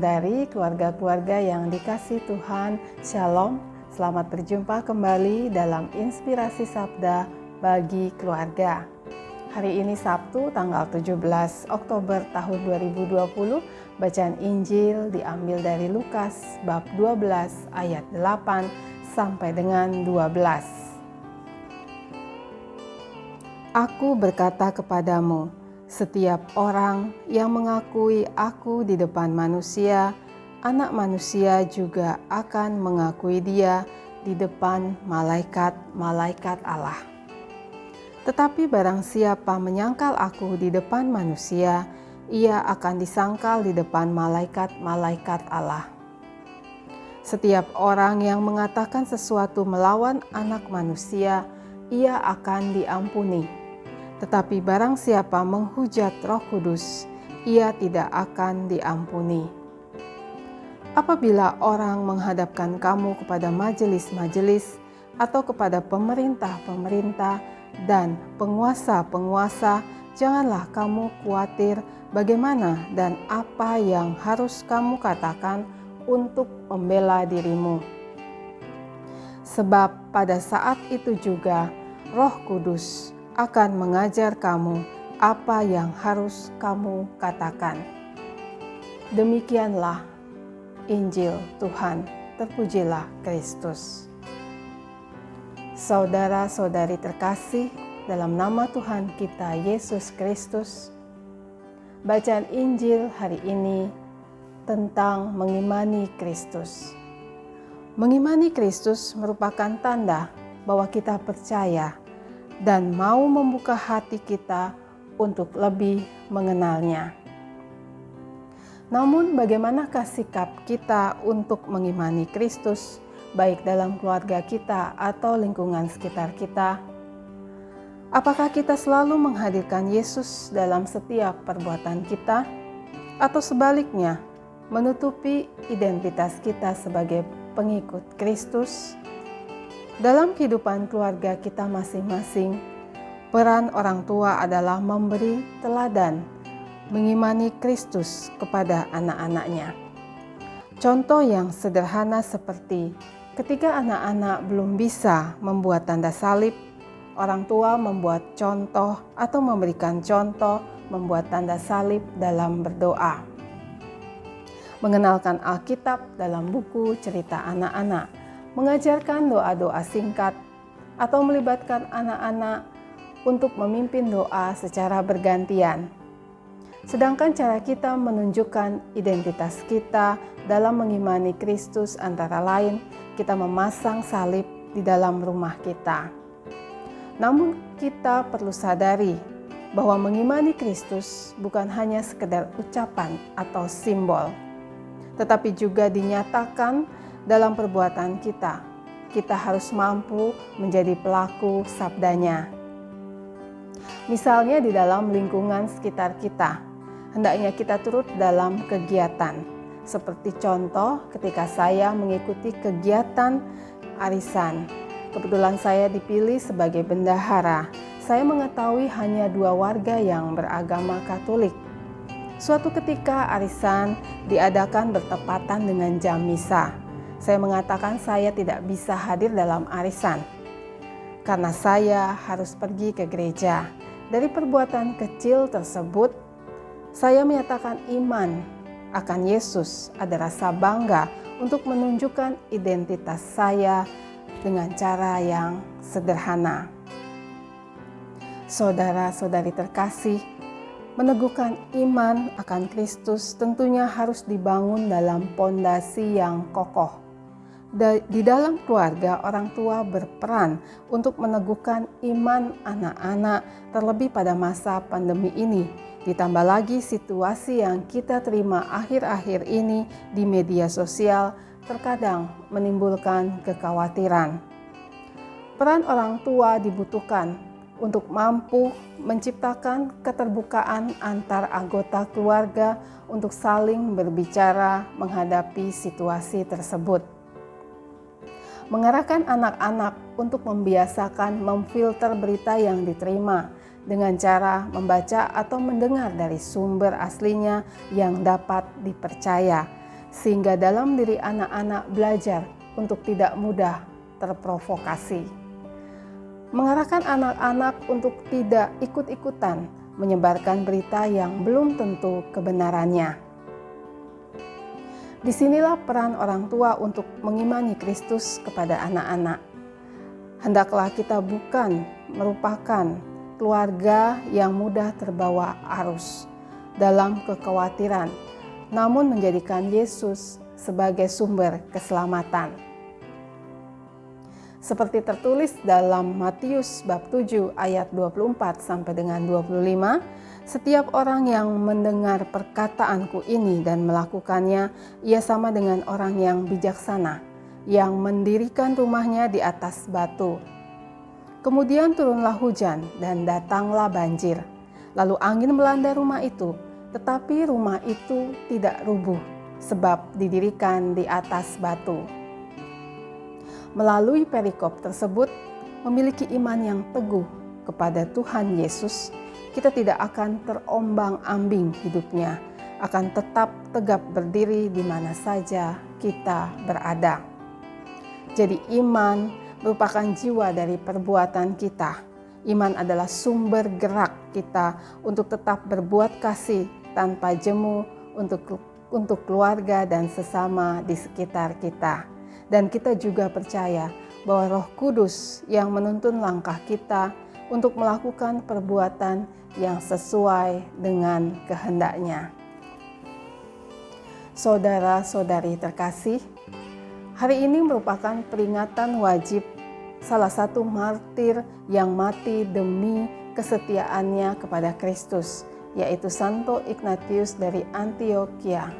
saudara-saudari, keluarga-keluarga yang dikasihi Tuhan, Shalom. Selamat berjumpa kembali dalam Inspirasi Sabda bagi Keluarga. Hari ini Sabtu tanggal 17 Oktober tahun 2020. Bacaan Injil diambil dari Lukas bab 12 ayat 8 sampai dengan 12. Aku berkata kepadamu, setiap orang yang mengakui aku di depan manusia, Anak Manusia juga akan mengakui dia di depan malaikat-malaikat Allah. Tetapi barang siapa menyangkal aku di depan manusia, ia akan disangkal di depan malaikat-malaikat Allah. Setiap orang yang mengatakan sesuatu melawan Anak Manusia, ia akan diampuni. Tetapi barang siapa menghujat Roh Kudus, ia tidak akan diampuni. Apabila orang menghadapkan kamu kepada majelis-majelis atau kepada pemerintah-pemerintah dan penguasa-penguasa, janganlah kamu khawatir bagaimana dan apa yang harus kamu katakan untuk membela dirimu. Sebab pada saat itu juga Roh Kudus akan mengajar kamu apa yang harus kamu katakan. Demikianlah Injil Tuhan, terpujilah Kristus. Saudara-saudari terkasih, dalam nama Tuhan kita Yesus Kristus, bacaan Injil hari ini tentang mengimani Kristus. Mengimani Kristus merupakan tanda bahwa kita percaya dan mau membuka hati kita untuk lebih mengenalnya. Namun bagaimanakah sikap kita untuk mengimani Kristus, baik dalam keluarga kita atau lingkungan sekitar kita? Apakah kita selalu menghadirkan Yesus dalam setiap perbuatan kita? Atau sebaliknya, menutupi identitas kita sebagai pengikut Kristus? Dalam kehidupan keluarga kita masing-masing, peran orang tua adalah memberi teladan, mengimani Kristus kepada anak-anaknya. Contoh yang sederhana seperti ketika anak-anak belum bisa membuat tanda salib, orang tua membuat contoh atau memberikan contoh membuat tanda salib dalam berdoa. Mengenalkan Alkitab dalam buku cerita anak-anak, mengajarkan doa-doa singkat, atau melibatkan anak-anak untuk memimpin doa secara bergantian. Sedangkan cara kita menunjukkan identitas kita dalam mengimani Kristus antara lain, kita memasang salib di dalam rumah kita. Namun kita perlu sadari bahwa mengimani Kristus bukan hanya sekedar ucapan atau simbol, tetapi juga dinyatakan dalam perbuatan kita. Kita harus mampu menjadi pelaku sabdanya. Misalnya di dalam lingkungan sekitar kita, hendaknya kita turut dalam kegiatan. Seperti contoh ketika saya mengikuti kegiatan arisan. Kebetulan saya dipilih sebagai bendahara. Saya mengetahui hanya 2 warga yang beragama Katolik. Suatu ketika arisan diadakan bertepatan dengan jam misa. Saya mengatakan saya tidak bisa hadir dalam arisan karena saya harus pergi ke gereja. Dari perbuatan kecil tersebut, saya menyatakan iman akan Yesus, ada rasa bangga untuk menunjukkan identitas saya dengan cara yang sederhana. Saudara-saudari terkasih, meneguhkan iman akan Kristus tentunya harus dibangun dalam pondasi yang kokoh. Di dalam keluarga, orang tua berperan untuk meneguhkan iman anak-anak, terlebih pada masa pandemi ini. Ditambah lagi situasi yang kita terima akhir-akhir ini di media sosial terkadang menimbulkan kekhawatiran. Peran orang tua dibutuhkan untuk mampu menciptakan keterbukaan antar anggota keluarga untuk saling berbicara menghadapi situasi tersebut. Mengarahkan anak-anak untuk membiasakan memfilter berita yang diterima dengan cara membaca atau mendengar dari sumber aslinya yang dapat dipercaya. sehingga dalam diri anak-anak belajar untuk tidak mudah terprovokasi. Mengarahkan anak-anak untuk tidak ikut-ikutan menyebarkan berita yang belum tentu kebenarannya. Disinilah peran orang tua untuk mengimani Kristus kepada anak-anak. Hendaklah kita bukan merupakan keluarga yang mudah terbawa arus dalam kekhawatiran, namun menjadikan Yesus sebagai sumber keselamatan. Seperti tertulis dalam Matius bab 7 ayat 24 sampai dengan 25, setiap orang yang mendengar perkataanku ini dan melakukannya, ia sama dengan orang yang bijaksana, yang mendirikan rumahnya di atas batu. Kemudian turunlah hujan dan datanglah banjir. Lalu angin melanda rumah itu, tetapi rumah itu tidak rubuh, sebab didirikan di atas batu. Melalui perikop tersebut, memiliki iman yang teguh kepada Tuhan Yesus, kita tidak akan terombang-ambing hidupnya, akan tetap tegap berdiri di mana saja kita berada. Jadi iman merupakan jiwa dari perbuatan kita. Iman adalah sumber gerak kita untuk tetap berbuat kasih tanpa jemu untuk keluarga dan sesama di sekitar kita. Dan kita juga percaya bahwa Roh Kudus yang menuntun langkah kita untuk melakukan perbuatan yang sesuai dengan kehendak-Nya. Saudara-saudari terkasih, hari ini merupakan peringatan wajib salah satu martir yang mati demi kesetiaannya kepada Kristus, yaitu Santo Ignatius dari Antioquia.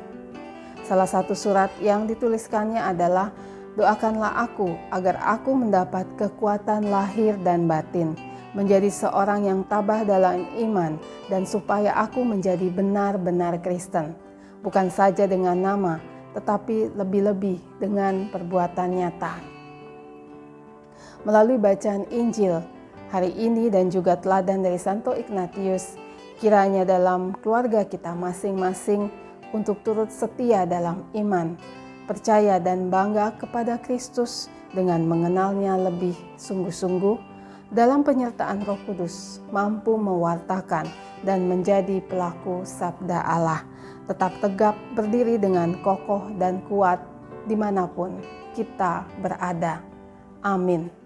Salah satu surat yang dituliskannya adalah, "Doakanlah aku agar aku mendapat kekuatan lahir dan batin, menjadi seorang yang tabah dalam iman, dan supaya aku menjadi benar-benar Kristen, bukan saja dengan nama, tetapi lebih-lebih dengan perbuatan nyata." Melalui bacaan Injil hari ini dan juga teladan dari Santo Ignatius, kiranya dalam keluarga kita masing-masing untuk turut setia dalam iman, percaya dan bangga kepada Kristus dengan mengenalnya lebih sungguh-sungguh, dalam penyertaan Roh Kudus mampu mewartakan dan menjadi pelaku sabda Allah, tetap tegap berdiri dengan kokoh dan kuat dimanapun kita berada. Amin.